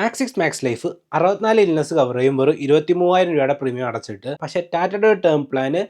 Axis Max Life 64 illness cover ചെയ്യും വെറും 23,000 രൂപയുടെ പ്രീമിയം അടച്ചിട്ട്. പക്ഷേ ടാറ്റയുടെ ഒരു ടേം പ്ലാന്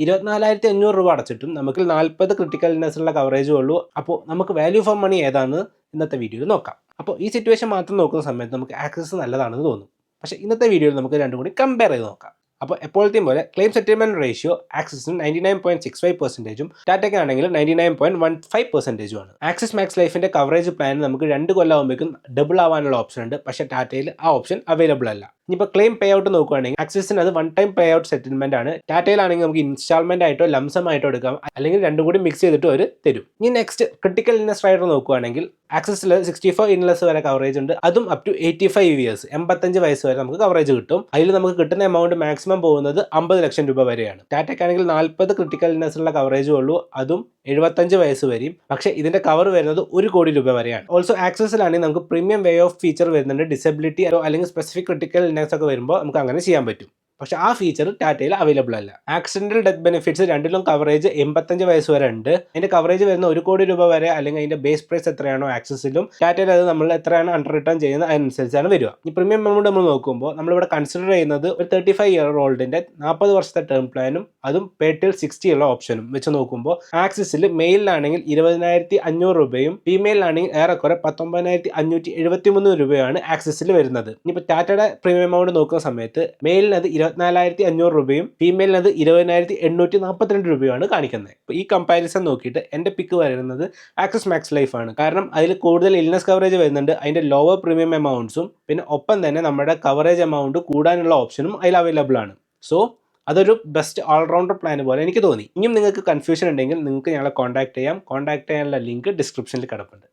24,500 രൂപ അടച്ചിട്ടും നമുക്ക് 40 ക്രിട്ടിക്കൽ ഇൽനസിലുള്ള കവറേജും ഉള്ളൂ. അപ്പോൾ നമുക്ക് വാല്യൂ ഫോർ മണി ഏതാണെന്ന് ഇന്നത്തെ വീഡിയോയിൽ നോക്കാം. അപ്പോൾ ഈ സിറ്റുവേഷൻ മാത്രം നോക്കുന്ന സമയത്ത് നമുക്ക് ആക്സിസ് നല്ലതാണെന്ന് തോന്നും. പക്ഷേ ഇന്നത്തെ വീഡിയോയിൽ നമുക്ക് രണ്ടും കൂടി കമ്പയർ ചെയ്ത് നോക്കാം. അപ്പോൾ എപ്പോഴത്തെയും പോലെ ക്ലെയിം സെറ്റിൽമെന്റ് റേഷ്യോ ആക്സിസിന് 99.65%, ടാറ്റയ്ക്കാണെങ്കിൽ 99.15% ആണ്. ആക്സിസ് മാക്സ് ലൈഫിന്റെ കവറേജ് പ്ലാൻ നമുക്ക് 2 കൊല്ലം ആകുമ്പോഴേക്കും ഡബിൾ ആവാനുള്ള ഓപ്ഷൻ ഉണ്ട്. പക്ഷേ ടാറ്റയിൽ ആ ഓപ്ഷൻ അവൈലബിൾ അല്ല. ഇനിയിപ്പോൾ ക്ലെയിം പേ ഔട്ട് നോക്കുകയാണെങ്കിൽ ആക്സിസിന് അത് 1 ടൈം പേ ഔട്ട് സെറ്റിൽമെന്റ് ആണ്. ടാറ്റയിലാണെങ്കിൽ നമുക്ക് ഇൻസ്റ്റാൾമെന്റ് ആയിട്ടോ ലംസം ആയിട്ടോ എടുക്കാം, അല്ലെങ്കിൽ രണ്ടും കൂടി മിക്സ് ചെയ്തിട്ട് അവർ തരും. ഇനി നെക്സ്റ്റ് ക്രിട്ടിക്കൽ ഇൽനസ് റൈഡർ നോക്കുകയാണെങ്കിൽ ആക്സിസിൽ 64 ഇൽനസ് വരെ കവറേജ് ഉണ്ട്. അതും അപ് ടു 85 ഇയേഴ്സ് 85 വയസ്സ് വരെ നമുക്ക് കവറേജ് കിട്ടും. അതിൽ നമുക്ക് കിട്ടുന്ന എമൗണ്ട് മാക്സിമം പോകുന്നത് 50 ലക്ഷം രൂപ വരെയാണ്. ടാറ്റയ്ക്കാണെങ്കിൽ 40 ക്രിട്ടിക്കൽ ഇൽനസിലുള്ള കവറേജ് ഉള്ളൂ, അതും 75 വയസ്സ് വരെയും. പക്ഷേ ഇതിന്റെ കവർ വരുന്നത് 1 കോടി രൂപ വരെയാണ്. ഓൾസോ ആക്സിസിലാണെങ്കിൽ നമുക്ക് പ്രീമിയം വേ ഓഫ് ഫീച്ചർ വരുന്നുണ്ട്. ഡിസബിലിറ്റി അല്ലെങ്കിൽ സ്പെസിഫിക് ക്രിട്ടിക്കൽ ഇൽനസ് ഒക്കെ വരുമ്പോൾ നമുക്ക് അങ്ങനെ ചെയ്യാൻ പറ്റും. പക്ഷേ ആ ഫീച്ചർ ടാറ്റയിൽ അവൈലബിൾ അല്ല. ആക്സിഡന്റൽ ഡെത്ത് ബെനിഫിറ്റ്സ് രണ്ടിലും കവറേജ് 85 വയസ്സ് വരെ ഉണ്ട്. അതിന്റെ കവറേജ് വരുന്ന 1 കോടി രൂപ വരെ, അല്ലെങ്കിൽ അതിന്റെ ബേസ് പ്രൈസ് എത്രയാണോ ആക്സിസിലും ടാറ്റയിൽ അത് നമ്മൾ എത്രയാണ് അണ്ടർ റിട്ടേൺ ചെയ്യുന്നത് അതിനനുസരിച്ചാണ് വരിക. ഈ പ്രീമിയം എമൗണ്ട് നമ്മൾ നോക്കുമ്പോൾ നമ്മളിവിടെ കൺസിഡർ ചെയ്യുന്നത് ഒരു 35 ഇയർ ഓൾഡിന്റെ 40 വർഷത്തെ ടേം പ്ലാനും അതും പേ ടിൽ 60 ഉള്ള ഓപ്ഷനും വെച്ച് നോക്കുമ്പോൾ ആക്സിസിൽ മെയിലിലാണെങ്കിൽ 20,500 രൂപയും ഫീമെയിലാണെങ്കിൽ ഏറെക്കുറെ 19,573 രൂപയാണ് ആക്സിസിൽ വരുന്നത്. ഇനിയിപ്പോൾ ടാറ്റയുടെ പ്രീമിയം എമൗണ്ട് നോക്കുന്ന സമയത്ത് മെയിലിനത് 24,500 രൂപയും ഫീമെയിലിനത് 20,842 രൂപയാണ് കാണിക്കുന്നത്. അപ്പോൾ ഈ കമ്പാരിസൺ നോക്കിയിട്ട് എൻ്റെ പിക്ക് വരുന്നത് ആക്സിസ് മാക്സ് ലൈഫ് ആണ്. കാരണം അതിൽ കൂടുതൽ ഇൽനസ് കവറേജ് വരുന്നുണ്ട്, അതിൻ്റെ ലോവർ പ്രീമിയം എമൗണ്ട്സും, പിന്നെ ഒപ്പം തന്നെ നമ്മുടെ കവറേജ് എമൗണ്ട് കൂടാനുള്ള ഓപ്ഷനും അതിൽ അവൈലബിൾ ആണ്. സോ അതൊരു ബെസ്റ്റ് ഓൾറൗണ്ടർ പ്ലാൻ പോലെ എനിക്ക് തോന്നി. ഇനിയും നിങ്ങൾക്ക് കൺഫ്യൂഷൻ ഉണ്ടെങ്കിൽ നിങ്ങൾക്ക് ഞങ്ങളെ കോൺടാക്ട് ചെയ്യാം. കോൺടാക്ട് ചെയ്യാനുള്ള ലിങ്ക് ഡിസ്ക്രിപ്ഷനിൽ കിടപ്പുണ്ട്.